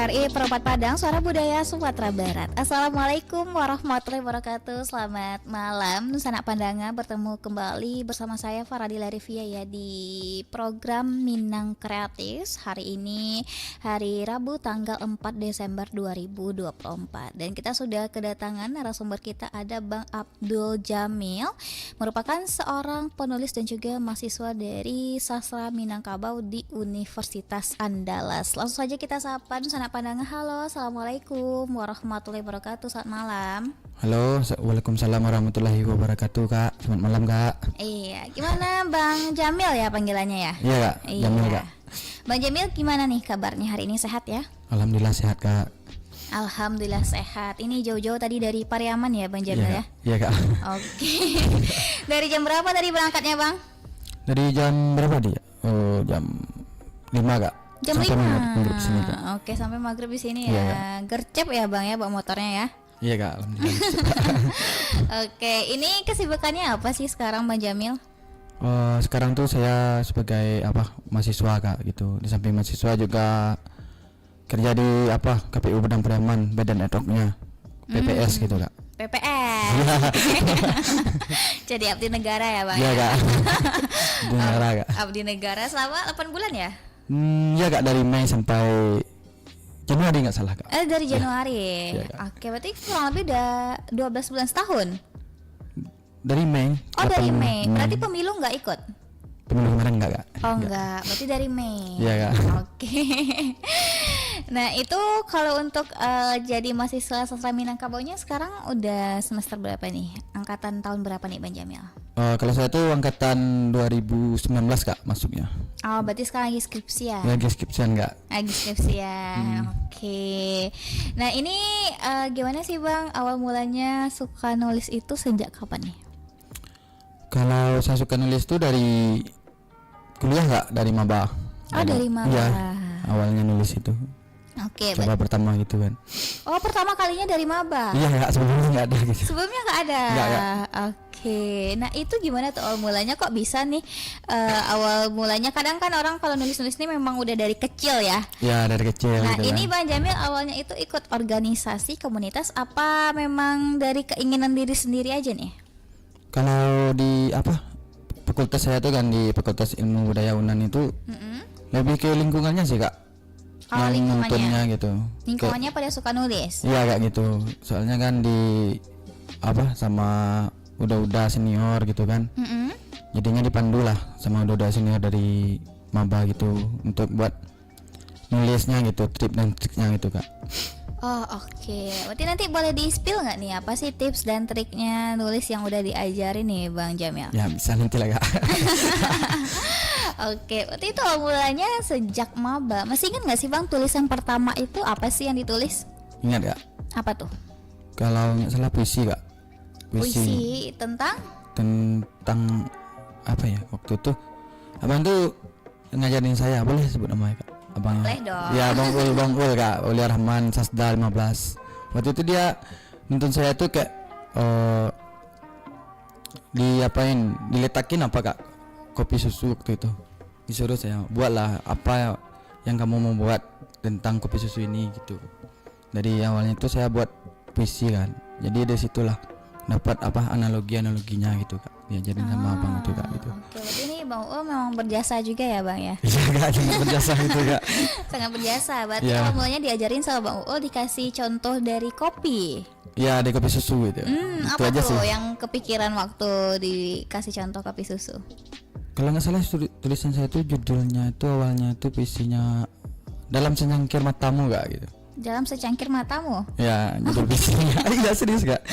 RRI Perempat Padang, Suara Budaya Sumatera Barat. Assalamualaikum warahmatullahi wabarakatuh. Selamat malam Sanak Pandangan, bertemu kembali bersama saya Faradila Rivia ya di program Minang Kreatif. Hari ini hari Rabu tanggal 4 Desember 2024. Dan kita sudah kedatangan narasumber kita, ada Bang Abdul Jamil, merupakan seorang penulis dan juga mahasiswa dari Sastra Minangkabau di Universitas Andalas. Langsung saja kita sapa Sanak Pandangan. Halo, assalamualaikum warahmatullahi wabarakatuh. Selamat malam. Halo, waalaikumsalam warahmatullahi wabarakatuh Kak. Selamat malam Kak. Iya, gimana Bang Jamil ya panggilannya ya? Iya Kak, Jamil Kak. Bang Jamil gimana nih kabarnya hari ini, sehat ya? Alhamdulillah sehat Kak. Alhamdulillah sehat. Ini jauh-jauh tadi dari Pariaman ya Bang Jamil ya? Iya Kak. Oke. Dari jam berapa tadi berangkatnya Bang? Dari jam berapa dia? Oh, jam 5 Kak. Jam sampai 5. maghrib sini Kak. Oke, sampai maghrib di sini Iya, ya. Kak. Gercep ya Bang ya bawa motornya ya? Iya Kak, alhamdulillah. Oke, ini kesibukannya apa sih sekarang Bang Jamil? Sekarang tuh saya sebagai mahasiswa Kak gitu. Di samping mahasiswa juga kerja di KPU Padang Pariaman, badan ad hocnya PPS gitu Kak. PPS. Jadi abdi negara ya Bang? Iya Kak. Di negara Kak. Abdi negara selama 8 bulan ya? Iya Kak, dari Mei sampai Januari nggak salah Kak. Dari Januari. Iya, Kak. Oke, berarti kurang lebih udah 12 bulan setahun. Dari Mei. Oh, dari 8 Mei. Berarti pemilu nggak ikut? Pemilu kemarin enggak Kak? Oh, enggak. Berarti dari Mei. Iya Kak. Oke. Nah, itu kalau untuk jadi mahasiswa sastra Minangkabaunya sekarang udah semester berapa nih? Angkatan tahun berapa nih Bang Jamil? Kalau saya tuh angkatan 2019 Kak masuknya. Oh, berarti sekarang lagi skripsi ya? Lagi skripsian Kak. Lagi skripsi ya. Oke. Nah, ini gimana sih Bang awal mulanya suka nulis itu sejak kapan nih? Kalau saya suka nulis tuh dari kuliah Kak, dari maba. Oh, dari maba. Iya, awalnya nulis itu. Oke, Coba pertama gitu kan. oh, pertama kalinya dari maba? Iya Kak, sebelumnya nggak ada gitu. Sebelumnya nggak ada? Nggak, Kak. Oke, nah itu gimana tuh awal mulanya, kok bisa nih awal mulanya? Kadang kan orang kalau nulis-nulis ini memang udah dari kecil ya. Ya dari kecil Nah gitu ini kan. Bang Jamil awalnya itu ikut organisasi komunitas apa memang dari keinginan diri sendiri aja nih? Kalau di fakultas saya tuh kan di Fakultas Ilmu Budaya Unan itu lebih ke lingkungannya sih Kak. Oh, yang lingkungannya. nontonnya gitu. Lingkungannya pada suka nulis? Iya Kak gitu. Soalnya kan di sama udah senior gitu kan. Jadinya dipandu lah sama udah senior dari maba gitu untuk buat nulisnya gitu, tip dan triknya gitu Kak. Oh oke. Berarti nanti boleh di-spill nggak nih apa sih tips dan triknya nulis yang udah diajarin nih Bang Jamil? Ya bisa nanti lah Kak. Oke, berarti itu awal mulanya sejak maba. Masih ingat nggak sih Bang tulisan pertama itu apa sih yang ditulis? Ingat Kak? Apa tuh? Kalau nggak salah puisi Kak. Puisi tentang? Tentang apa ya waktu itu? Abang tuh ngajarin saya, boleh sebut namanya Kak? Abang. Boleh dong. Ya Bang Ul Kak, Uli Rahman Sasda 15. Waktu itu dia nuntun saya tuh kayak diletakin apa Kak? Kopi susu waktu itu. Disuruh saya buatlah apa yang kamu mau buat tentang kopi susu ini gitu. Dari awalnya itu saya buat puisi kan. Jadi dari situlah dapat analoginya gitu Kak. Diajarin sama abang itu Kak gitu. Oke, berarti ini Bang Ul memang berjasa juga ya Bang ya? Iya Kak, sangat berjasa gitu Kak. Sangat berjasa. Berarti Iya. awal mulanya diajarin sama Bang Ul, dikasih contoh dari kopi. Ya dari kopi susu gitu. Itu Apa aja tuh sih. yang kepikiran waktu dikasih contoh kopi susu? Kalau nggak salah tulisan saya itu judulnya itu awalnya itu puisinya dalam secangkir matamu Kak gitu. Dalam secangkir matamu? Ya judul puisinya. Iya serius Kak.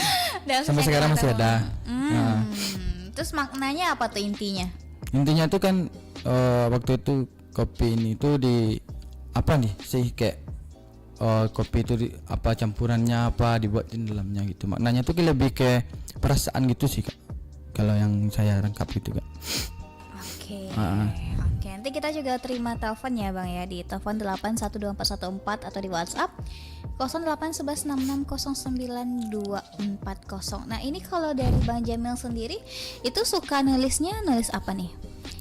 Dalam Sampai secangkir sekarang masih matamu. ada. Nah, Terus maknanya apa tuh intinya? intinya tuh kan waktu itu kopi ini tuh di kayak kopi itu campurannya apa dibuatin dalamnya gitu. Maknanya tuh lebih ke perasaan gitu sih Kak. Kalau yang saya rangkap gitu Kak. Oke. Oke, nanti kita juga terima telepon ya Bang ya di telepon 8124114 atau di WhatsApp 0811660924. Nah, ini kalau dari Bang Jamil sendiri itu suka nulis apa nih?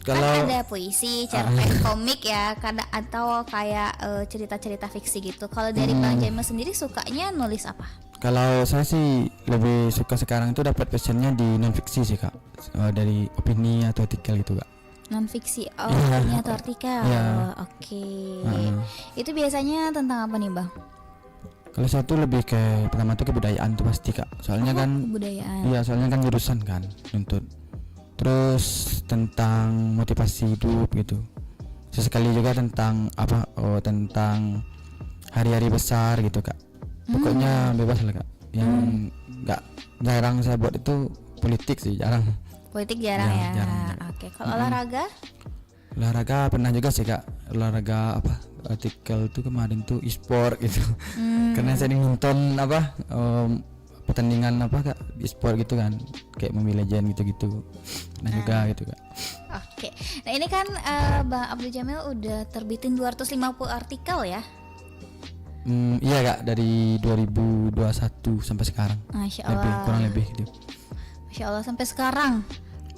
Kan Kalau ada puisi, cerpen, komik ya, kadang atau kayak cerita-cerita fiksi gitu. Kalau dari Bang Jamil sendiri sukanya nulis apa? kalau saya sih lebih suka sekarang itu dapat passionnya di non fiksi sih kak. Dari opini atau artikel gitu kak. Non fiksi, Iya. ini atau artikel. Iya. Oke. Heeh. Itu biasanya tentang apa nih Bang? Kalau saya tuh lebih ke pertama tuh kebudayaan tuh pasti kak. Soalnya kan Kebudayaan. iya, soalnya kan jurusan kan nuntut. Terus tentang motivasi hidup gitu. Sesekali juga tentang apa? Oh, tentang hari-hari besar gitu kak. Pokoknya bebas lah kak. Yang nggak jarang saya buat itu politik sih, jarang. Politik jarang Ya, ya. jarang. Oke, kalau olahraga? Olahraga pernah juga sih kak. Olahraga apa? Artikel tuh kemarin tuh e-sport gitu. Karena saya nonton apa? Pertandingan apa kak? E-sport gitu kan. Kayak Mobile Legend gitu-gitu. Pernah juga gitu kak. Oke. Nah, ini kan Bang Abdul Jamil udah terbitin 250 artikel ya. Iya kak, dari 2021 sampai sekarang. Masya Lebih, Allah. kurang lebih gitu. Masya Allah sampai sekarang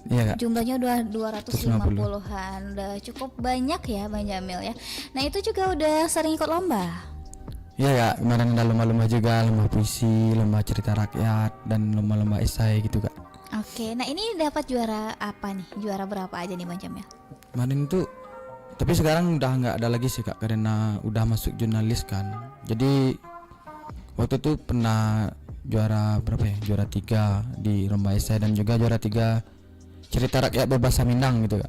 Iya kak. jumlahnya udah 250-an. Udah cukup banyak ya Bang Jamil ya. Nah, itu juga udah sering ikut lomba. Iya kak, kemarin ada lomba-lomba juga, lomba puisi, lomba cerita rakyat, dan lomba-lomba esai gitu kak. Oke, nah ini dapat juara apa nih? Juara berapa aja nih Bang Jamil? Kemarin tuh, tapi sekarang udah nggak ada lagi sih kak, karena udah masuk jurnalis kan. Jadi waktu itu pernah juara berapa ya? Juara 3 di lomba esai dan juga juara 3 cerita rakyat berbahasa Minang gitu kak.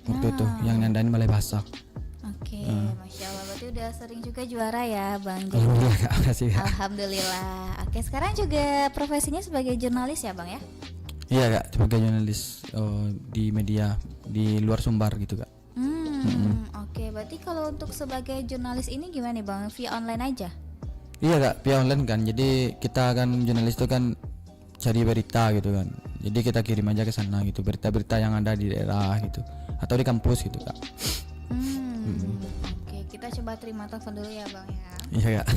Waktu itu yang nandain balai bahasa. Oke, Masya Allah, berarti udah sering juga juara ya Bang Jamil. Alhamdulillah kak, makasih kak. Alhamdulillah. Oke, sekarang juga profesinya sebagai jurnalis ya Bang ya? Iya kak, sebagai jurnalis di media di luar Sumbar gitu kak. Oke, berarti kalau untuk sebagai jurnalis ini gimana nih Bang? Via online aja? Iya kak, via online kan. Jadi kita kan jurnalis itu kan cari berita gitu kan. Jadi kita kirim aja ke sana gitu, berita-berita yang ada di daerah gitu atau di kampus gitu kak. Oke, kita coba terima telepon dulu ya Bang ya. Iya kak.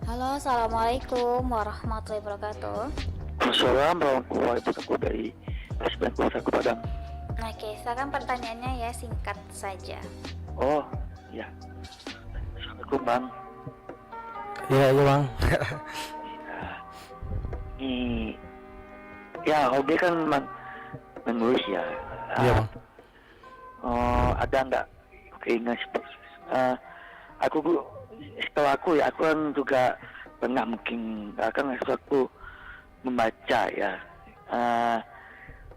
Halo, assalamualaikum warahmatullahi wabarakatuh. Assalamualaikum warahmatullahi wabarakatuh dari Asban Kota Padang. Oke, silakan pertanyaannya ya, singkat saja. Oh, ya. Assalamualaikum Bang. Iya bang. Ini ya hobi kan menulis ya. Iya bang. Ada nggak keinginan aku setelah aku ya, aku kan juga pernah mungkin kan suatu membaca ya.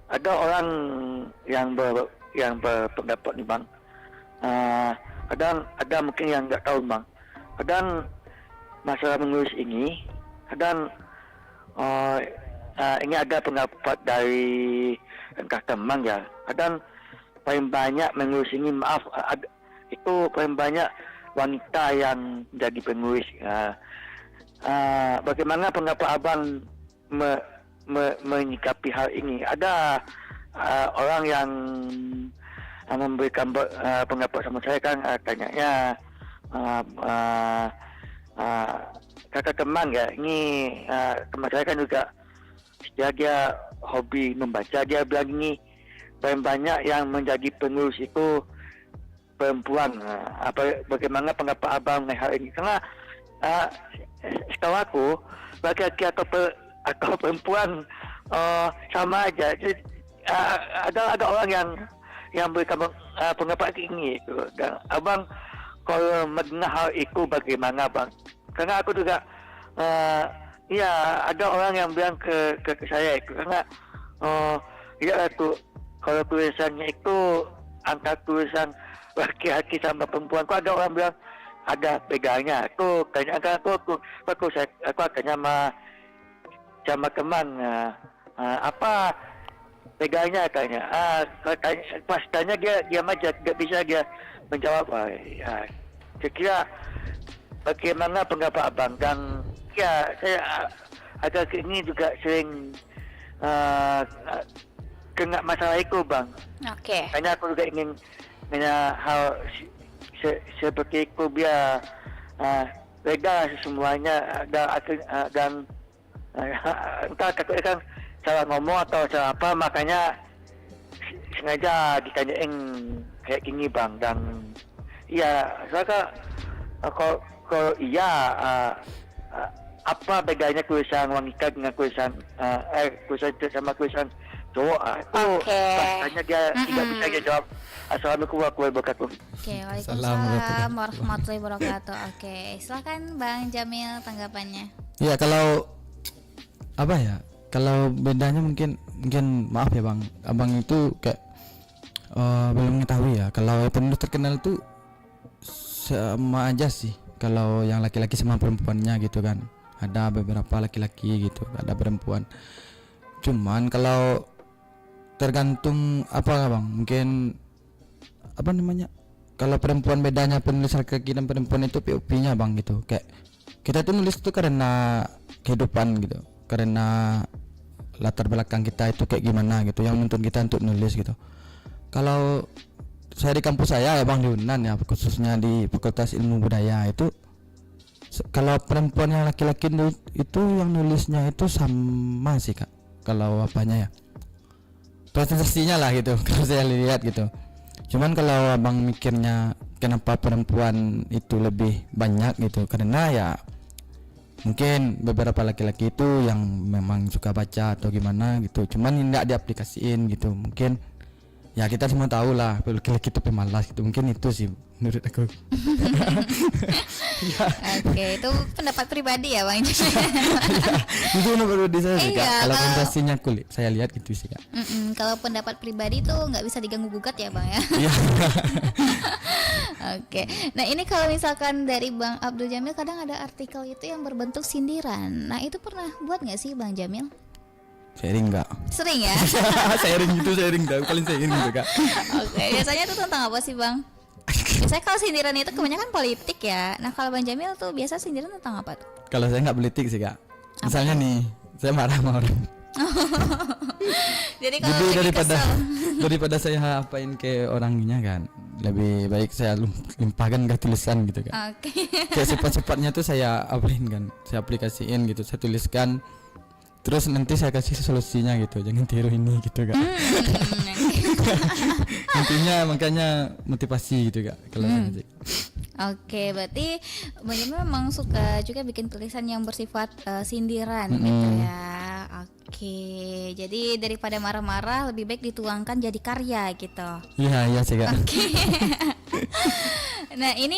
Ada orang yang berpendapat nih Bang. Kadang ada mungkin yang nggak tahu Bang. Kadang masalah menulis ini, kadang ini ada pendapat dari entah teman ya. Kadang paling banyak menulis ini itu paling banyak wanita yang jadi penulis. Bagaimana pendapat Abang menyikapi hal ini? Ada orang yang memberikan pendapat sama saya kan, tanyanya kakak teman ya, ini teman saya kan juga dia hobi membaca. Dia bilang ini paling banyak yang menjadi penulis itu perempuan. Bagaimana pendapat Abang mengenai hal ini? Karena setahu aku laki-laki atau perempuan sama aja. Jadi, ada orang yang berikan pendapat ini itu. Dan Abang kalau mendengar hal itu bagaimana Bang? Karena aku juga ya ada orang yang bilang ke saya itu, karena ya itu kalau tulisannya itu angka tulisan laki-laki sama perempuan, kok ada orang bilang ada pegangnya. Itu kayaknya aku akhirnya sama teman apa pegangnya kayaknya. Pas tanya dia diam aja, nggak bisa dia menjawab. Kira-kira bagaimana pendapat Abang? Dan ya saya agak ini juga sering kena masalah itu Bang. Oke. Karena aku juga ingin hal seperti itu biar legal semuanya, dan entah katanya kan salah ngomong atau salah apa, makanya sengaja ditanyain kayak gini bang, dan iya saya kalau iya apa bedanya kulisan wanita dengan kulisan sama kulisan cowok? Itu rasanya dia tidak bisa dia jawab. Assalamualaikum warahmatullahi wabarakatuh. Oke, waalaikumsalam warahmatullahi wabarakatuh. Oke, silakan Bang Jamil tanggapannya. Ya kalau apa ya, kalau bedanya mungkin maaf ya bang, abang itu kayak belum mengetahui ya. Kalau penulis terkenal itu sama aja sih, kalau yang laki-laki sama perempuannya gitu kan. Ada beberapa laki-laki gitu, ada perempuan. Cuman kalau tergantung apa bang, mungkin apa namanya, kalau perempuan bedanya penulis laki-laki dan perempuan itu POV-nya bang gitu. Kayak kita tuh nulis itu karena kehidupan gitu, karena latar belakang kita itu kayak gimana gitu yang menuntun kita untuk nulis gitu. Kalau saya di kampus saya ya bang, di UNAN ya, khususnya di Fakultas Ilmu Budaya itu, kalau perempuan yang laki-laki itu yang nulisnya itu sama sih kak. Kalau apanya ya, presentasinya lah gitu kalau saya lihat gitu. Cuman kalau abang mikirnya kenapa perempuan itu lebih banyak gitu, karena ya mungkin beberapa laki-laki itu yang memang suka baca atau gimana gitu, cuman tidak diaplikasiin gitu. Mungkin ya kita semua tahu lah laki-laki itu pemalas gitu, mungkin itu sih menurut aku. Oke, itu pendapat pribadi ya Bang. Itu menurut saya sih kak. Kalau presentasinya kulit saya lihat gitu sih kak. Kalau pendapat pribadi tuh nggak bisa diganggu gugat ya Bang ya. Iya. Oke, nah ini kalau misalkan dari Bang Abdul Jamil kadang ada artikel itu yang berbentuk sindiran. Nah itu pernah buat nggak sih Bang Jamil? Sharing enggak? Sering ya? sharing dah, paling sharing gitu kak. Oke, biasanya itu tentang apa sih Bang? Biasanya kalau sindiran itu kebanyakan politik ya. Nah kalau Bang Jamil tuh biasa sindiran tentang apa tuh? Kalau saya nggak politik sih kak. Misalnya nih, saya marah sama orang. Jadi kalau daripada saya apain ke orangnya kan, lebih baik saya limpahkan ke tulisan gitu kan. Oke. Kayak sifat-sifatnya tuh saya apain kan, saya aplikasiin gitu, saya tuliskan. Terus nanti saya kasih solusinya gitu, jangan tiru ini gitu kak. Intinya makanya motivasi gitu kak kalau saya sih. Oke, berarti Bang Jamil memang suka juga bikin tulisan yang bersifat sindiran gitu ya. Oke, jadi daripada marah-marah lebih baik dituangkan jadi karya gitu. Iya sih kak. Oke. Nah ini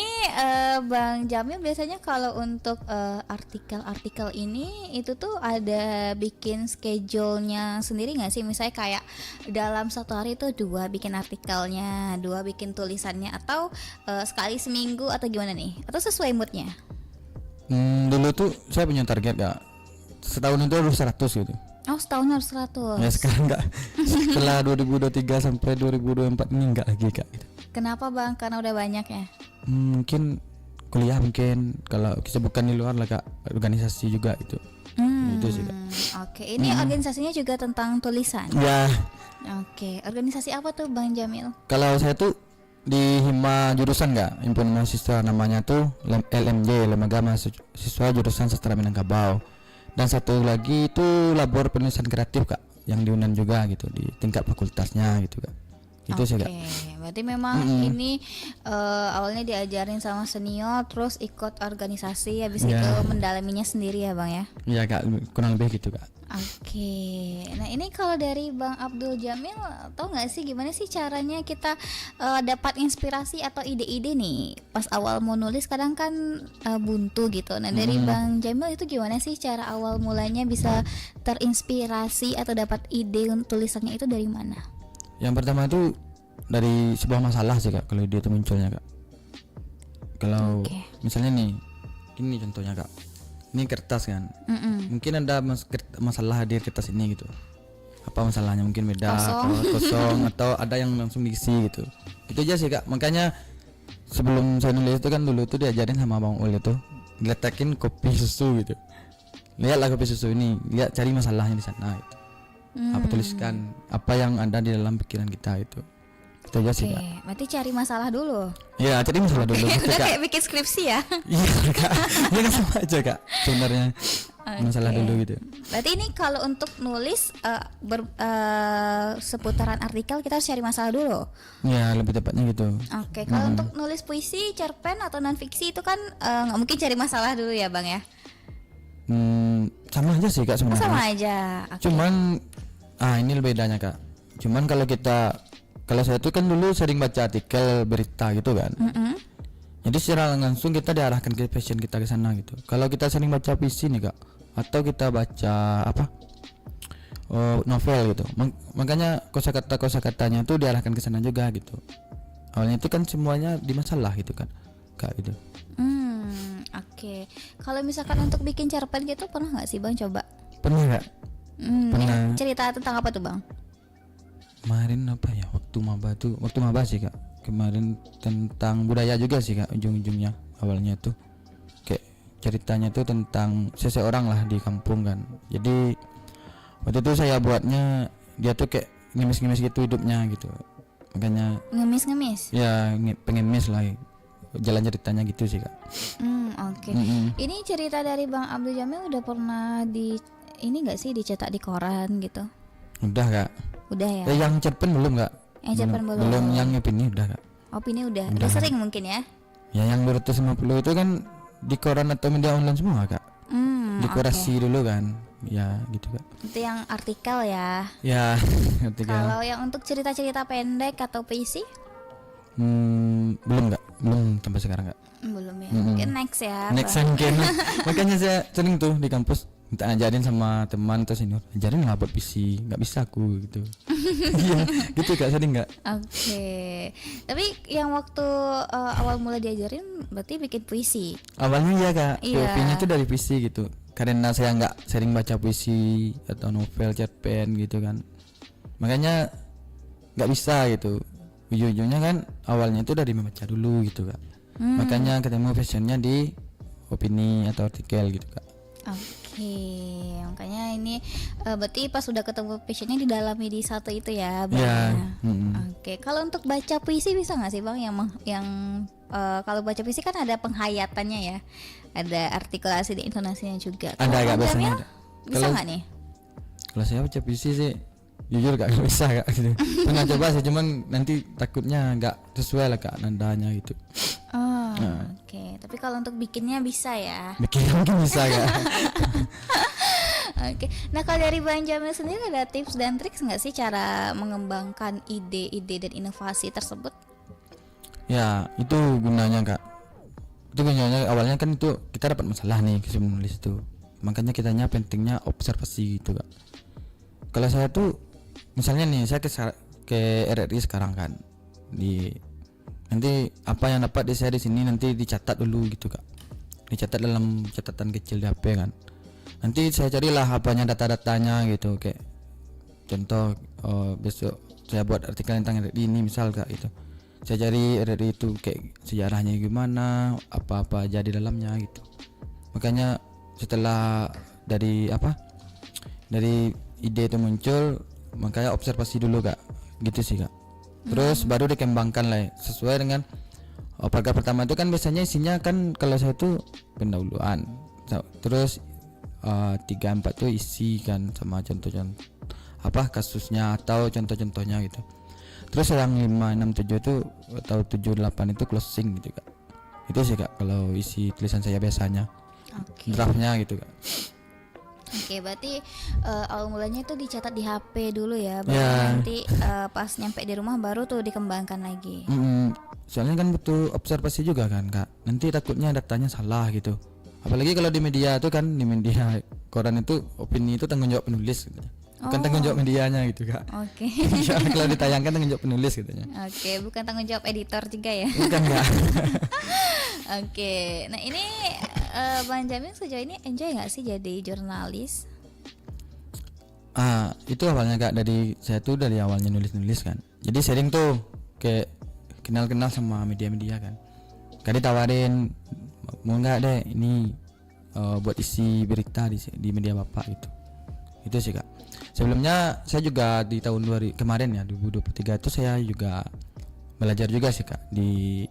Bang Jamil biasanya kalau untuk artikel-artikel ini itu tuh ada bikin schedule-nya sendiri nggak sih? Misalnya kayak dalam satu hari itu 2 bikin artikelnya, 2 bikin tulisannya, atau sekali seminggu atau gimana nih? Atau sesuai moodnya? Dulu tuh saya punya target kak, setahun itu harus 100 gitu. Oh setahun harus 100. Ya sekarang enggak. Setelah 2023 sampai 2024 ini enggak lagi kak gitu. Kenapa Bang? Karena udah banyak ya? Mungkin kuliah, mungkin kalau kesibukan di luar lah kak, organisasi juga itu. Itu sih kak. Oke, ini organisasinya juga tentang tulisan. Ya. Oke, organisasi apa tuh Bang Jamil? Kalau saya tuh di Hima jurusan nggak, himpunan mahasiswa, namanya tuh LMJ, Lembaga Mahasiswa Jurusan Sastra Minangkabau. Dan satu lagi itu labor penulisan kreatif kak, yang di UNAN juga gitu, di tingkat fakultasnya gitu kak. Itu sih kak. Berarti memang ini awalnya diajarin sama senior, terus ikut organisasi, habis itu mendalaminya sendiri ya Bang ya? Iya kak, kurang lebih gitu kak. Oke, nah ini kalau dari Bang Abdul Jamil, tau nggak sih gimana sih caranya kita dapat inspirasi atau ide-ide nih pas awal mau nulis? Kadang kan buntu gitu. Nah dari Bang Jamil itu gimana sih cara awal mulanya bisa terinspirasi atau dapat ide tulisannya itu dari mana? Yang pertama itu dari sebuah masalah sih kak, kalau ide itu munculnya kak. Kalau misalnya nih, ini contohnya kak, ini kertas kan, mungkin ada masalah di kertas ini gitu. Apa masalahnya? Mungkin beda atau kosong atau ada yang langsung diisi gitu. Itu aja sih kak. Makanya sebelum saya nulis itu kan dulu tuh diajarin sama Bang Ul itu, diletakin kopi susu gitu. Lihatlah kopi susu ini, lihat cari masalahnya di sana gitu. Apa tuliskan apa yang ada di dalam pikiran kita itu. Itu aja sih kak. Berarti cari masalah dulu. Iya, cari masalah dulu. Udah kayak bikin skripsi ya. Iya kak, ya kan sama aja kak sebenarnya. masalah Oke. dulu gitu. Berarti ini kalau untuk nulis seputaran artikel kita harus cari masalah dulu. Ya lebih tepatnya gitu. Oke, kalau untuk nulis puisi, cerpen atau non fiksi itu kan nggak mungkin cari masalah dulu ya bang ya? Sama aja sih kak Oh, sebenarnya. sama aja. Oke. Cuman ini bedanya kak. Cuman kalau saya tuh kan dulu sering baca artikel berita gitu kan. Mm-mm. Jadi secara langsung kita diarahkan ke passion kita ke sana gitu. Kalau kita sering baca puisi nih kak, atau kita baca novel gitu. Makanya kosakatanya tuh diarahkan ke sana juga gitu. Awalnya itu kan semuanya di masalah gitu kan, kak gitu. Oke. Kalau misalkan untuk bikin cerpen gitu pernah nggak sih bang coba? Pernah kak? Pernah. Ini cerita tentang apa tuh bang? Kemarin apa ya, waktu maba sih kak. Kemarin tentang budaya juga sih kak, ujung-ujungnya awalnya tuh kayak ceritanya tuh tentang seseorang lah di kampung kan. Jadi waktu itu saya buatnya dia tuh kayak ngemis-ngemis gitu hidupnya gitu, makanya Ngemis-ngemis. ya pengemis lah jalan ceritanya gitu sih kak. Oke. Ini cerita dari bang Abdul Jamil udah pernah nggak sih dicetak di koran gitu? Udah kak. Udah ya. Yang cerpen belum kak? Yang cerpen belum. Belum, yang opini udah kak. Opini udah sering mungkin ya. Ya yang 250 itu kan di koran atau media online semua kak. Dekorasi dulu kan, ya gitu kak. Itu yang artikel ya. Ya artikel. Kalau yang untuk cerita-cerita pendek atau puisi? Belum kak, belum sampai sekarang kak. Belum ya. Mungkin next ya. Next Bang. mungkin. Makanya saya sering tuh di kampus minta ajarin sama teman atau senior, ajarin lah buat puisi, nggak bisa aku gitu. Iya gitu kak, sering nggak? Oke. Tapi yang waktu awal mulai diajarin berarti bikin puisi. Awalnya ya kak, Iya. POV-nya tuh dari puisi gitu. Karena saya nggak sering baca puisi atau novel, cerpen gitu kan. Makanya nggak bisa gitu. Ujung-ujungnya kan awalnya itu dari membaca dulu gitu kak. Makanya ketemu passionnya di opini atau artikel gitu kak. Oke, makanya ini berarti pas udah ketemu passionnya didalami di satu itu ya, bang. Iya. Oke, kalau untuk baca puisi bisa nggak sih bang yang kalau baca puisi kan ada penghayatannya ya, ada artikulasi dan intonasinya juga. Ada Kalau kak Bang biasanya Jamil, ada. bisa nggak nih? Kalau saya baca puisi sih jujur kak nggak bisa kak gitu. Pernah coba sih, cuman nanti takutnya nggak sesuai lah kak nadanya gitu. Oh, oke. Tapi kalau untuk bikinnya bisa ya. Bikin mungkin bisa kak. Oke. Nah, kalau dari Bang Jamil sendiri ada tips dan triks nggak sih cara mengembangkan ide-ide dan inovasi tersebut? Ya itu gunanya kak. Itu gunanya awalnya kan itu kita dapat masalah nih sebelum nulis itu. Makanya kitanya pentingnya observasi gitu kak. Kalau saya tuh misalnya nih saya ke RRI sekarang kan, nanti apa yang dapat saya di sini nanti dicatat dulu gitu kak, dicatat dalam catatan kecil di HP kan. Nanti saya carilah apanya data-datanya gitu, kayak contoh besok saya buat artikel tentang RRI ini misal kak itu, saya cari RRI itu kayak sejarahnya gimana, apa-apa aja di dalamnya gitu. Makanya setelah dari ide itu muncul, makanya observasi dulu kak, gitu sih kak. Terus baru dikembangkan lah sesuai dengan paragraf pertama itu kan biasanya isinya kan kalau saya tuh pendahuluan, terus 3-4 tuh isi kan sama contoh-contoh kasusnya atau contoh-contohnya gitu. Terus yang 5, 6, 7 itu atau 7, 8 itu closing gitu kak. Itu sih kak kalau isi tulisan saya biasanya. Oke. Draftnya gitu kak. Oke, berarti awal mulanya itu dicatat di HP dulu ya, baru Ya. nanti pas nyampe di rumah baru tuh dikembangkan lagi. Soalnya kan butuh observasi juga kan kak. Nanti takutnya datanya salah gitu. Apalagi kalau di media tuh kan, di media koran itu opini itu tanggung jawab penulis gitu. Bukan tanggung jawab medianya gitu kak. Oke. Kalau ditayangkan tanggung jawab penulis katanya. Oke, bukan tanggung jawab editor juga ya. Bukan kak. Oke, nah ini Bang Jamil sejauh ini enjoy nggak sih jadi jurnalis? Itu awalnya kak, dari saya tuh dari awalnya nulis kan. Jadi sering tuh kayak kenal-kenal sama media-media kan. Kak ditawarin mau nggak deh ini buat isi berita di media bapak gitu. Itu sih kak. Sebelumnya saya juga di tahun kemarin ya 2023 itu saya juga belajar juga sih kak di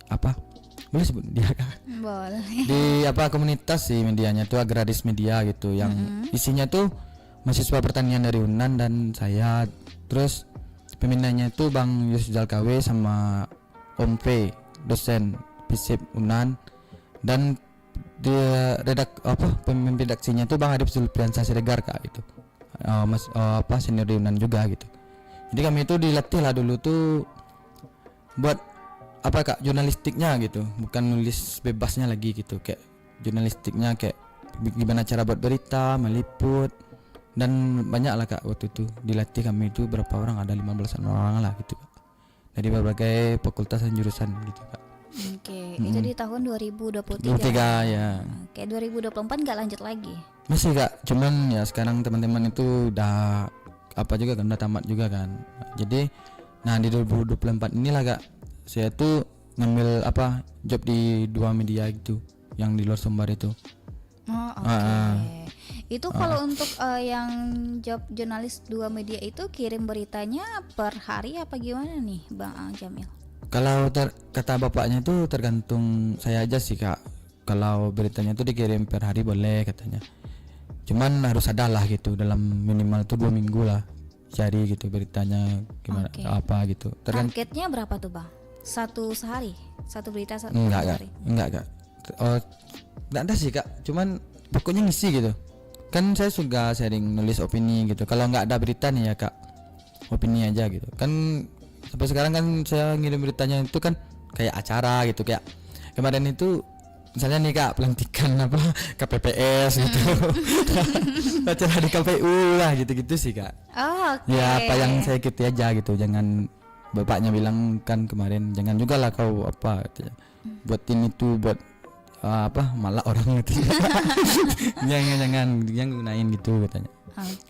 boleh sebut media kak? Boleh. Di apa komunitas sih medianya tuh agraris media gitu yang isinya tuh mahasiswa pertanian dari Unan dan saya, terus pemimpinannya itu Bang Yusuf Jalkawe sama Om P, dosen FISIP Unan, dan dia pemimpin redaksinya itu Bang Adib Zulfiansa Siregar kak gitu. Senior di Unan juga gitu. Jadi kami itu dilatih lah dulu tuh buat apa kak, jurnalistiknya gitu, bukan nulis bebasnya lagi gitu, kayak jurnalistiknya kayak gimana cara buat berita, meliput, dan banyak lah kak. Waktu itu dilatih kami itu berapa orang, ada 15 orang lah gitu kak, dari berbagai fakultas dan jurusan gitu kak. Oke, itu di tahun 2023 ya. Oke, 2024 nggak lanjut lagi? Masih kak, cuman ya sekarang teman-teman itu udah apa juga kan, udah tamat juga kan. Jadi nah di 2024 inilah kak saya tuh ngambil apa job di 2 media gitu yang di luar Sumbar itu. Oh, oke. Itu kalau untuk yang job jurnalis 2 media itu kirim beritanya per hari apa gimana nih Bang Jamil? Kalau kata bapaknya itu tergantung saya aja sih kak. Kalau beritanya tuh dikirim per hari boleh katanya, cuman harus ada lah gitu dalam minimal tuh 2 minggu lah cari gitu beritanya gimana apa gitu. Targetnya berapa tuh Bang? Satu sehari? Satu berita satu hari? Enggak kak. Enggak ada sih kak, cuman pokoknya ngisi gitu. Kan saya suka sharing nulis opini gitu. Kalau nggak ada berita nih ya kak, opini aja gitu. Kan sampai sekarang kan saya ngirim beritanya itu kan kayak acara gitu, kayak kemarin itu misalnya nih kak pelantikan apa KPPS gitu. Acara di KPU lah gitu-gitu sih kak. Ya apa yang saya ikuti aja gitu, jangan bapaknya bilang kan kemarin jangan juga lah kau apa gitu, buatin itu buat malah orang gitu. jangan gunain gitu katanya.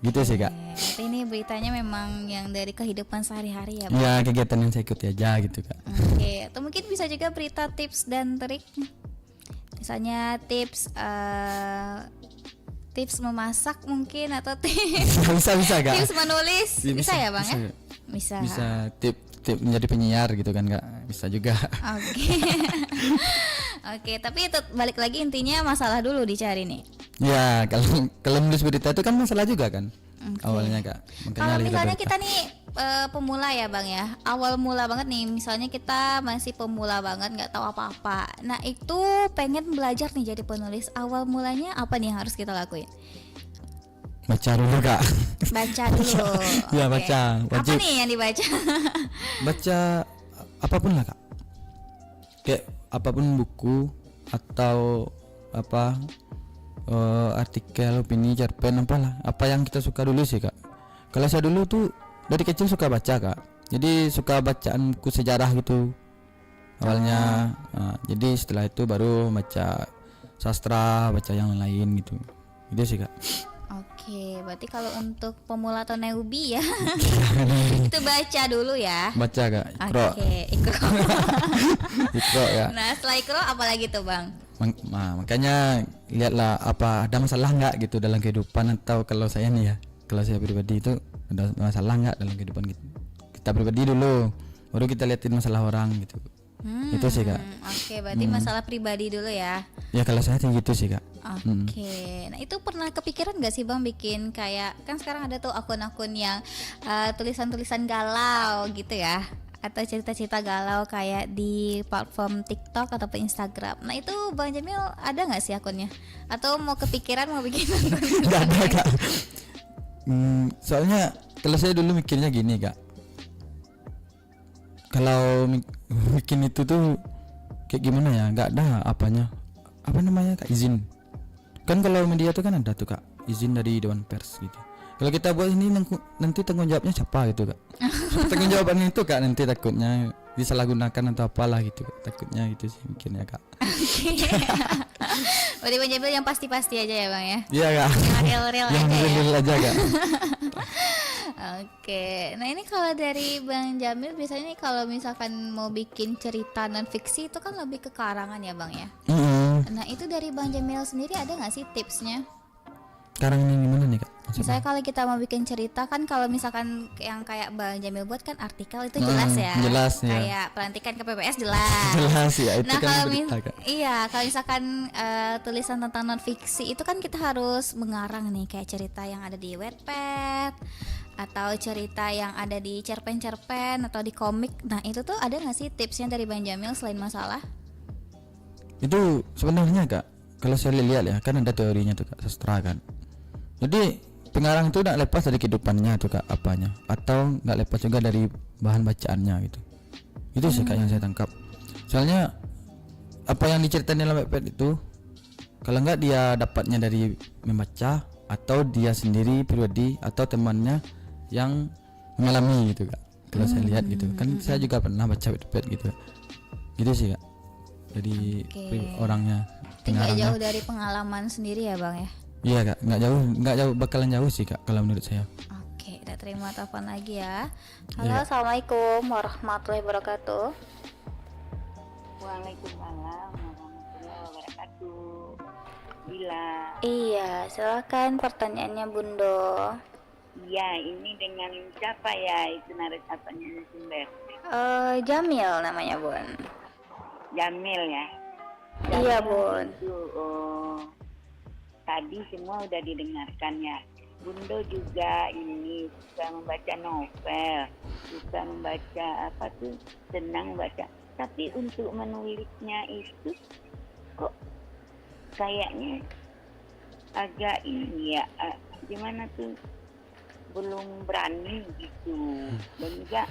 Gitu sih kak. Berarti ini beritanya memang yang dari kehidupan sehari-hari ya Pak? Ya kegiatan yang saya ikuti aja gitu kak. Oke, atau mungkin bisa juga berita tips dan trik, misalnya tips memasak mungkin, atau bisa kak. tips menulis bisa ya Bang ya? Bisa tips menjadi penyiar gitu kan kak, bisa juga. Oke, tapi itu balik lagi intinya masalah dulu dicari nih. Ya kalau nulis berita itu kan masalah juga kan awalnya kak. Kalau misalnya kita nih pemula ya Bang ya, awal mula banget nih, misalnya kita masih pemula banget nggak tahu apa-apa, nah itu pengen belajar nih jadi penulis, awal mulanya apa nih yang harus kita lakuin? Baca dulu kak. Baca dulu. Ya baca. Wajib. Apa nih yang dibaca? Baca apapun lah kak. Kayak apapun buku atau apa artikel, opini, cerpen apalah. Apa yang kita suka dulu sih kak. Kalau saya dulu tuh dari kecil suka baca kak. Jadi suka bacaan buku sejarah gitu awalnya. Jadi setelah itu baru baca sastra, baca yang lain gitu. Gitu sih kak. Oke, berarti kalau untuk pemula atau newbie ya itu baca dulu ya. Baca kak. Ikro. Ikro ya. Nah setelah ikro apa lagi tuh Bang? Makanya lihatlah apa ada masalah nggak gitu dalam kehidupan, atau kalau saya nih ya, kalau saya pribadi itu ada masalah nggak dalam kehidupan kita pribadi dulu, baru kita liatin masalah orang gitu. Itu sih kak. Oke, berarti masalah pribadi dulu ya. Ya kalau saya sih gitu sih kak. Oke. Nah itu pernah kepikiran gak sih Bang bikin kayak, kan sekarang ada tuh akun-akun yang tulisan-tulisan galau gitu ya, atau cerita-cerita galau kayak di platform TikTok ataupun Instagram. Nah itu Bang Jamil ada nggak sih akunnya? Atau mau kepikiran mau bikin akun? Nggak ada kak. Soalnya kalau saya dulu mikirnya gini kak, kalau bikin itu tuh kayak gimana ya, nggak ada apa namanya kak, izin. Kan kalau media tuh kan ada tuh kak izin dari Dewan Pers gitu. Kalau kita buat ini nanti tanggung jawabnya siapa gitu kak. Tanggung jawabannya itu kak nanti takutnya disalahgunakan atau apalah gitu kak. Takutnya gitu sih mikirnya kak. Berarti Bang Jamil yang pasti-pasti aja ya Bang ya? Iya kak. Yang real-real yang aja real ya? aja kak. Oke, nah ini kalau dari Bang Jamil biasanya nih kalau misalkan mau bikin cerita non fiksi itu kan lebih ke karangan ya Bang ya? Nah itu dari Bang Jamil sendiri ada nggak sih tipsnya? Sekarang ini gimana nih kak? Misalnya kalau kita mau bikin cerita kan, kalau misalkan yang kayak Bang Jamil buat kan artikel itu jelas ya. Jelas ya. Kayak pelantikan KPPS jelas. Jelas ya, itu Nah kan kalau berita, Kak. iya, kalau misalkan tulisan tentang non fiksi itu kan kita harus mengarang nih, kayak cerita yang ada di Wattpad atau cerita yang ada di cerpen-cerpen atau di komik. Nah itu tuh ada nggak sih tipsnya dari Bang Jamil selain masalah? Itu sebenarnya Kak, kalau saya lihat ya, kan ada teorinya tuh Kak, sastra kan. Jadi pengarang itu nggak lepas dari kehidupannya tuh Kak, apanya, atau nggak lepas juga dari bahan bacaannya gitu. Itu sih Kak yang saya tangkap. Soalnya apa yang diceritain dalam Wattpad itu, kalau nggak dia dapatnya dari membaca, atau dia sendiri pribadi atau temannya yang mengalami gitu Kak. Kalau saya lihat gitu, kan saya juga pernah baca Wattpad gitu. Gitu sih Kak. Jadi orangnya, Itu nggak pengarangnya. jauh dari pengalaman sendiri ya Bang ya. Iya Kak, nggak jauh, bakalan jauh sih Kak kalau menurut saya. Oke, kita terima telepon lagi ya. Halo, Iya. assalamualaikum warahmatullahi wabarakatuh. Waalaikumsalam warahmatullahi wabarakatuh. Bila Iya, silakan pertanyaannya Bundo. iya, ini dengan siapa ya itu narasapanya sumber? Jamil namanya Bun. Jamil ya. Iya Bun. Itu, tadi semua udah didengarkan ya. Bundo juga ini suka membaca novel, suka membaca apa tuh, senang baca. Tapi untuk menulisnya itu kok kayaknya agak ini ya, gimana tuh, belum berani gitu. Dan juga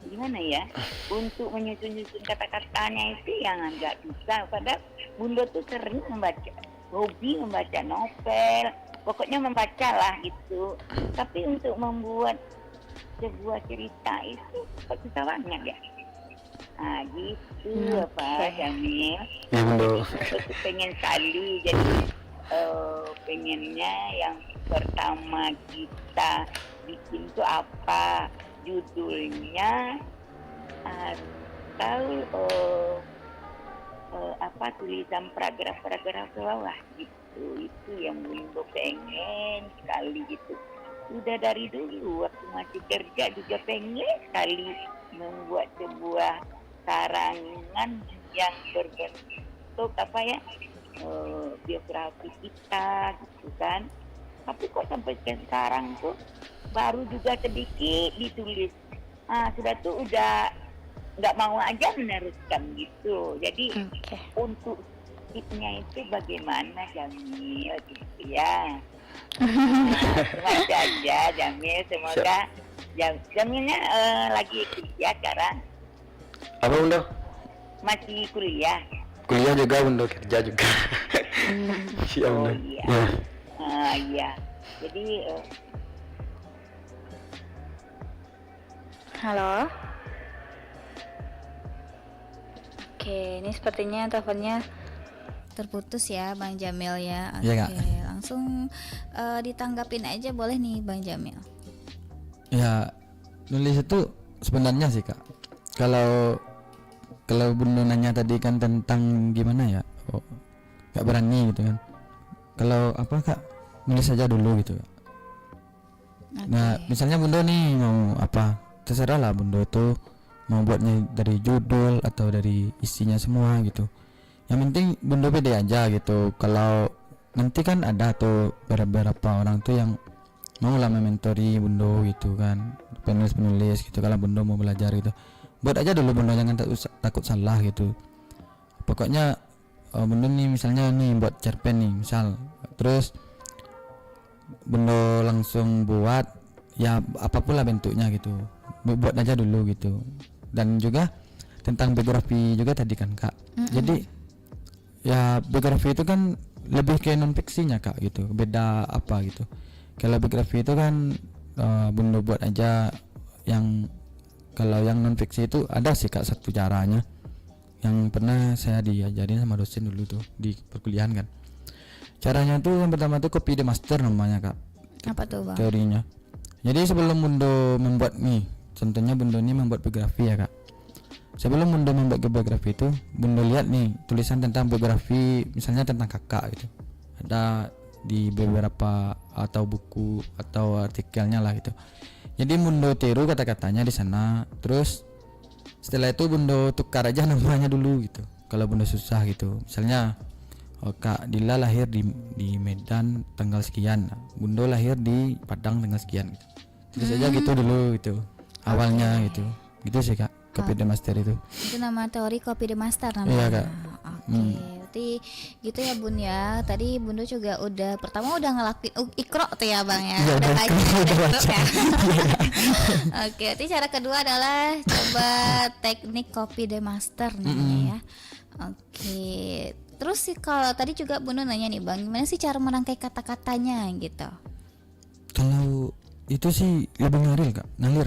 gimana ya, untuk menyusun kata-katanya itu yang agak susah. Padahal Bunda tuh sering membaca, hobi membaca novel, pokoknya membaca lah gitu. Tapi untuk membuat sebuah cerita itu kok susah banget ya. Nah gitu apa Jamil. Ya Bunda. Aku pengen sekali, jadi pengennya yang pertama kita bikin tuh apa, judulnya atau apa, tulisan paragraf-paragraf bawah gitu. Itu yang Bunda pengen sekali gitu. Udah dari dulu waktu masih kerja juga pengen sekali membuat sebuah karangan yang berbentuk apa ya, biografi kita gitu kan. Tapi kok sampai sekarang tuh baru juga sedikit ditulis, sudah tuh udah nggak mau aja meneruskan gitu. Jadi untuk tipsnya itu bagaimana Jamil gitu ya. Baca aja Jamil, semoga Jamilnya lagi kuliah sekarang. Apa Bunda? Masih kuliah. Kuliah juga Bunda, kerja juga. Iya Bunda. Iya. Ya. Iya. Jadi Halo. Oke, ini sepertinya teleponnya terputus ya Bang Jamil ya. Oke, Iya, Kak. langsung ditanggapin aja boleh nih Bang Jamil. Ya, nulis itu sebenarnya sih Kak, kalau Bunda nanya tadi kan tentang gimana ya, nggak berani gitu kan. Kalau apa Kak, nulis saja dulu gitu Kak. Nah misalnya Bunda nih mau apa, terserah lah Bunda tuh mau buatnya dari judul atau dari isinya semua gitu. Yang penting Bunda pede aja gitu. Kalau nanti kan ada tuh beberapa orang tuh yang mau lah mementori Bunda gitu kan, penulis gitu. Kalau Bunda mau belajar gitu, buat aja dulu Bunda, jangan takut salah gitu. Pokoknya Bunda nih misalnya nih buat cerpen nih misal, terus Bunda langsung buat ya apapun lah bentuknya gitu, buat aja dulu gitu. Dan juga tentang biografi juga tadi kan Kak. Jadi ya biografi itu kan lebih ke non fiksinya Kak gitu, beda apa gitu. Kalau biografi itu kan Bunda buat aja yang, kalau yang non fiksi itu ada sih Kak satu caranya yang pernah saya diajarin sama dosen dulu tuh di perkuliahan kan. Caranya tuh yang pertama tuh copy the master namanya Kak. Apa tuh Bang? Teorinya. Jadi sebelum Bunda membuat nih, contohnya Bunda ini membuat biografi ya Kak. Sebelum Bunda membuat biografi itu, Bunda lihat nih tulisan tentang biografi misalnya tentang kakak gitu. Ada di beberapa atau buku atau artikelnya lah gitu. Jadi Bundo tiru kata-katanya di sana, terus setelah itu Bundo tukar aja namanya dulu gitu. Kalau Bundo susah gitu, misalnya Kak Dila lahir di Medan tanggal sekian, Bundo lahir di Padang tanggal sekian gitu. Terus aja gitu dulu gitu awalnya gitu sih Kak, Copy the Master itu. Itu nama teori Copy the Master namanya. Iya, Kak. Oke, berarti gitu ya Bun ya. Tadi Bundo juga pertama udah ngelakuin Iqra tuh ya Bang ya. Iya, Udah udah baca, Iqra, udah udah baca. ya. Oke, berarti cara kedua adalah coba teknik Copy the Master namanya ya. Oke. Terus sih kalau tadi juga Bundo nanya nih Bang, gimana sih cara merangkai kata-katanya gitu? Kalau itu sih lebih ngalir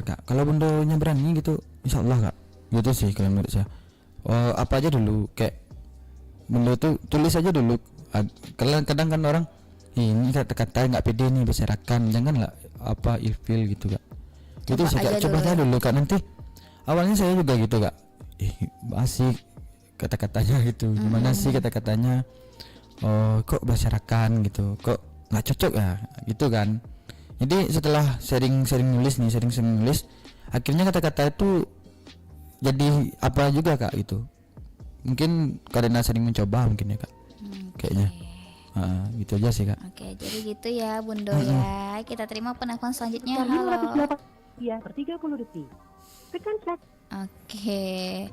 kak. Kalau Bundonya berani gitu, insya Allah kak. Gitu sih kalau menurut saya. Apa aja dulu kayak Bundo tuh tulis aja dulu. Kadang kan orang ini kata-kata nggak pede nih berserakan, janganlah apa ilfil gitu kak. Gitu sih kak. Coba aja dulu kak, nanti awalnya saya juga gitu kak. Asik kata-katanya gitu, gimana sih kata-katanya, kok berserakan gitu, kok nggak cocok ya gitu kan. Jadi setelah sering nulis, akhirnya kata-kata itu jadi apa juga kak gitu. Mungkin karena sering mencoba mungkin ya kak, kayaknya. Gitu aja sih kak. Oke, jadi gitu ya Bundo ya. Kita terima penelpon selanjutnya. Halo. Ya, per 30 detik. Tekan chat. Oke.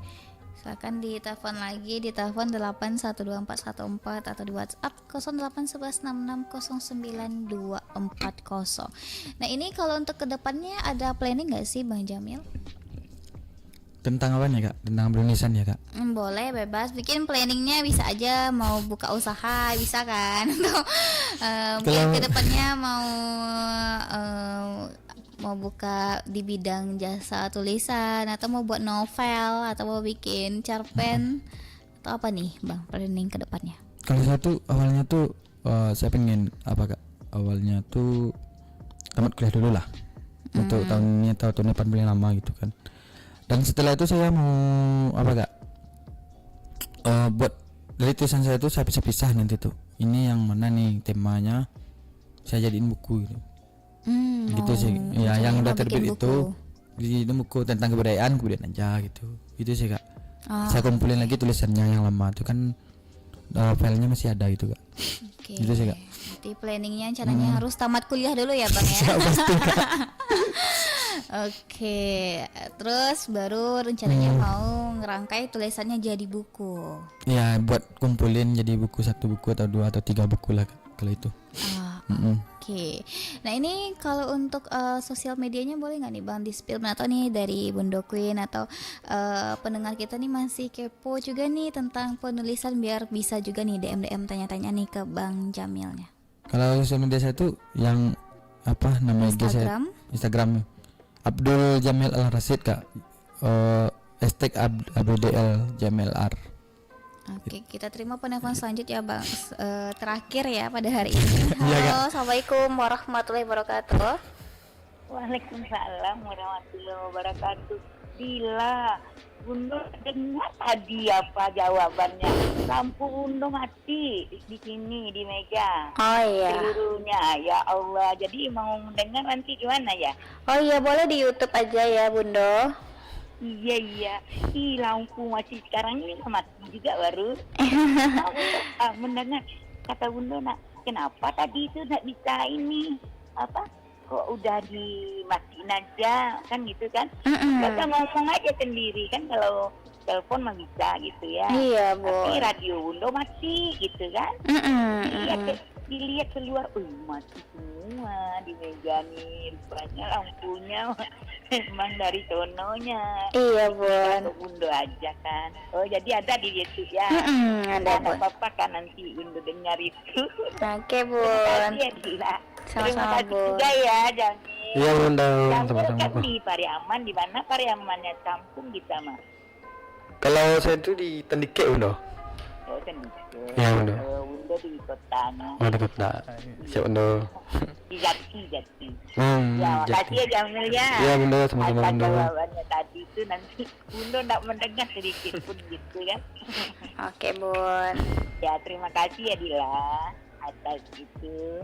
Silakan ditelepon lagi di telepon 812414 atau di WhatsApp 0811660924. Nah, ini kalau untuk kedepannya ada planning nggak sih Bang Jamil? Tentang apa nih kak? Tentang penulisan ya kak? Boleh, bebas. Bikin planningnya bisa aja, mau buka usaha bisa kan? Atau mungkin kedepannya mau buka di bidang jasa tulisan, atau mau buat novel, atau mau bikin cerpen, atau apa nih Bang planning ke depannya? Kalau saya tuh awalnya tuh saya pengen apa kak? Awalnya tuh tamat kuliah dulu lah. Untuk tahun depan paling lama gitu kan. Dan setelah itu saya mau apa kak? Buat dari tulisan saya tuh saya pisah nanti tuh. Ini yang mana nih temanya? Saya jadiin buku gitu. Gitu sih ya, yang udah terbit itu di buku tentang kebudayaan aja gitu sih kak. Saya kumpulin lagi tulisannya yang lama itu kan, filenya masih ada gitu kak. Gitu sih kak. Berarti planningnya caranya harus tamat kuliah dulu ya Bang ya. Pasti kak. Oke, terus baru rencananya mau ngerangkai tulisannya jadi buku. Ya buat kumpulin jadi buku, 1 buku atau 2 atau 3 buku lah kak, kalau itu. Oke. Nah ini kalau untuk sosial medianya boleh nggak nih Bang di-spill, atau nih dari Bundo Queen atau pendengar kita nih masih kepo juga nih tentang penulisan, biar bisa juga nih DM tanya-tanya nih ke Bang Jamilnya. Kalau sosial media saya tuh yang apa namanya Instagram Abdul Jamil Al Rasid kak. Hashtag ABDL Jamil R. Oke, kita terima penelpon selanjutnya Bang. Terakhir ya pada hari ini. Halo, Assalamualaikum warahmatullahi wabarakatuh. Waalaikumsalam warahmatullahi wabarakatuh. Bila Bundo dengar tadi apa jawabannya? Lampu Bundo mati di sini di meja. Oh iya. Seluruhnya, ya Allah. Jadi mau mendengar nanti gimana ya? Oh iya, boleh di YouTube aja ya Bundo. Iya. Lampu masih sekarang ini mati juga baru. Mendengar kata Bundo, nak kenapa tadi itu nggak bisa ini apa? Kok udah dimatiin aja kan gitu kan? Kita ngomong aja sendiri kan, kalau telepon mah bisa gitu ya. Iya, Bu. Tapi radio Bundo mati gitu kan? Dilihat keluar, mati semua di meja nih. Rupanya lampunya memang dari sononya. Iya, Bun. Untuk Bundo aja kan. Oh, jadi ada di YouTube ya. Ada, Bun. Apa-apa kan nanti Bundo dengar itu. Oke, Bun. Terima kasih ya, Dila. Terima Sama-sama, kasih Bun. juga ya, Jamil. Iya Bunda, Jamil sama-sama kan Pak. di Pariaman, di mana Pariamannya kampung kita mah. Kalau saya itu di Tendike Bunda. Oh, sendiri. Iya, Bunda. Bundo di kotanya. Oh dekat dah. Siap Bunda. Di Jati. Ya, Jadi. makasih ya Jamil ya. Iya Bunda, sama-sama Atas Bunda. jawabannya tadi itu nanti Bundo nggak mendengar sedikit pun gitu kan. Oke, Bun. Ya, terima kasih ya Dila. atas gitu.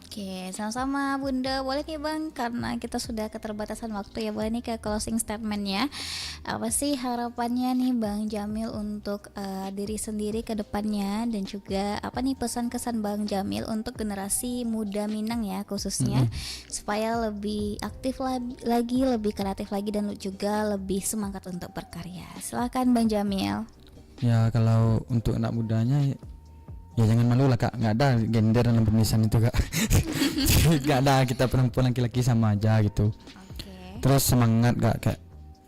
Oke, sama-sama Bunda. Boleh nih Bang, karena kita sudah keterbatasan waktu ya, boleh nih ke closing statementnya. Apa sih harapannya nih Bang Jamil untuk diri sendiri ke depannya, dan juga apa nih pesan-kesan Bang Jamil untuk generasi muda Minang ya khususnya, supaya lebih aktif lagi, lebih kreatif lagi, dan juga lebih semangat untuk berkarya. Silakan Bang Jamil. Ya kalau untuk anak mudanya ya jangan malu lah kak, nggak ada gender dalam pemisahan itu kak. Nggak ada, kita perempuan laki-laki sama aja gitu. Oke. Terus semangat kak, kayak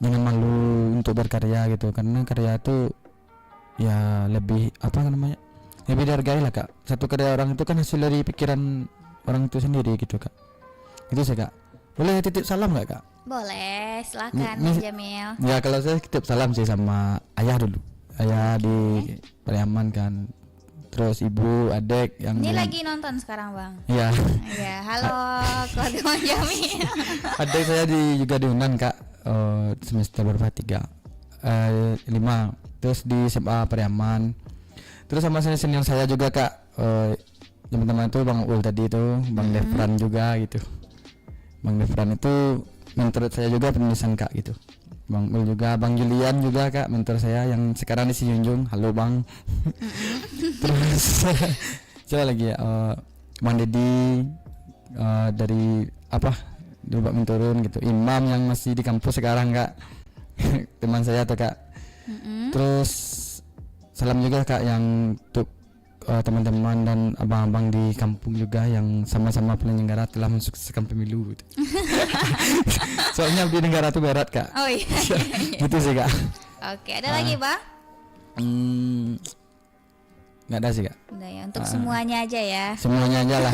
jangan malu untuk berkarya gitu, karena karya itu ya lebih apa namanya, lebih dihargai lah kak. Satu karya orang itu kan hasil dari pikiran orang itu sendiri gitu kak. Itu sih kak. Boleh titip salam nggak kak? Boleh, silakan Nih- Bang Jamil. Ya kalau saya titip salam sih sama ayah dulu, ayah di Pariaman kan, terus ibu, adik yang Ini di- lagi nonton sekarang Bang. ya. Ya, halo keluarga Bang Jamil. Adik saya juga di Unan kak, semester berapa 5, terus di SMA Pariaman. Terus sama senior saya juga kak, teman-teman itu Bang Ul tadi itu, Bang Devran juga gitu. Bang Devran itu mentor saya juga penulisan kak gitu. Bang Ul juga, Bang Julian juga kak, mentor saya yang sekarang di Sijunjung. Halo Bang. Terus coba lagi ya, Bang Dedi, dari apa, dari Bak Menturun gitu. Imam yang masih di kampus sekarang kak, teman saya tuh kak. Terus salam juga kak yang untuk teman-teman dan abang-abang di kampung juga yang sama-sama penyelenggara telah mensukseskan pemilu gitu. Soalnya di negara tuh berat kak. Oh iya. Gitu sih kak. Oke, ada lagi Bang? Nggak ada sih kak, Udah ya, untuk semuanya aja ya. semuanya aja lah.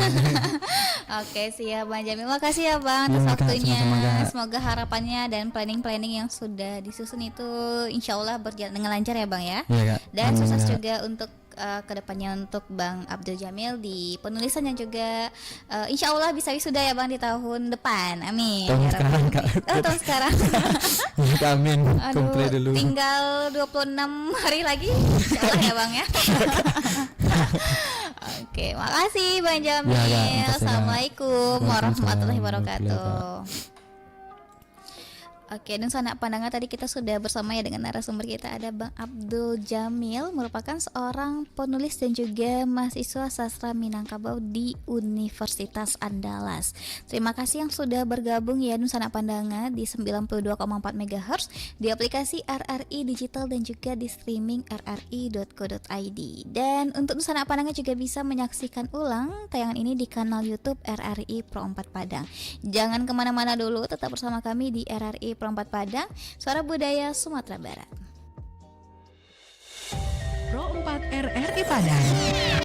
Oke, siap Bang Jamil. Makasih ya Bang atas Iya, Kak. waktunya. Sama-sama, Kak. Semoga harapannya dan planning-planning yang sudah disusun itu insya Allah berjalan dengan lancar ya Bang ya. Iya kak. Dan Amin, sukses Kak. juga untuk kedepannya untuk Bang Abdul Jamil di penulisan yang juga insya Allah bisa wisuda ya Bang di tahun depan. Amin. Tahun Ya sekarang, Rabbi. Kak. Oh, tahun sekarang. Ya, amin. Aduh, Komplain dulu. tinggal 26 hari lagi. Insya Allah ya Bang ya. Oke, makasih Bang Jamil. Ya, Kak. Makasih, Kak. Assalamualaikum warahmatullahi wabarakatuh. Waalaikumsalam. Oke, dan sanak pandangan tadi kita sudah bersama ya dengan narasumber kita, ada Bang Abdul Jamil, merupakan seorang penulis dan juga mahasiswa sastra Minangkabau di Universitas Andalas. Terima kasih yang sudah bergabung ya Nusana Pandangan di 92,4 MHz di aplikasi RRI Digital dan juga di streaming rri.co.id. Dan untuk Nusana Pandangan juga bisa menyaksikan ulang tayangan ini di kanal YouTube RRI Pro 4 Padang. Jangan kemana-mana dulu, tetap bersama kami di RRI Pro 4 Padang, Suara Budaya Sumatera Barat. Pro 4 RRI Padang.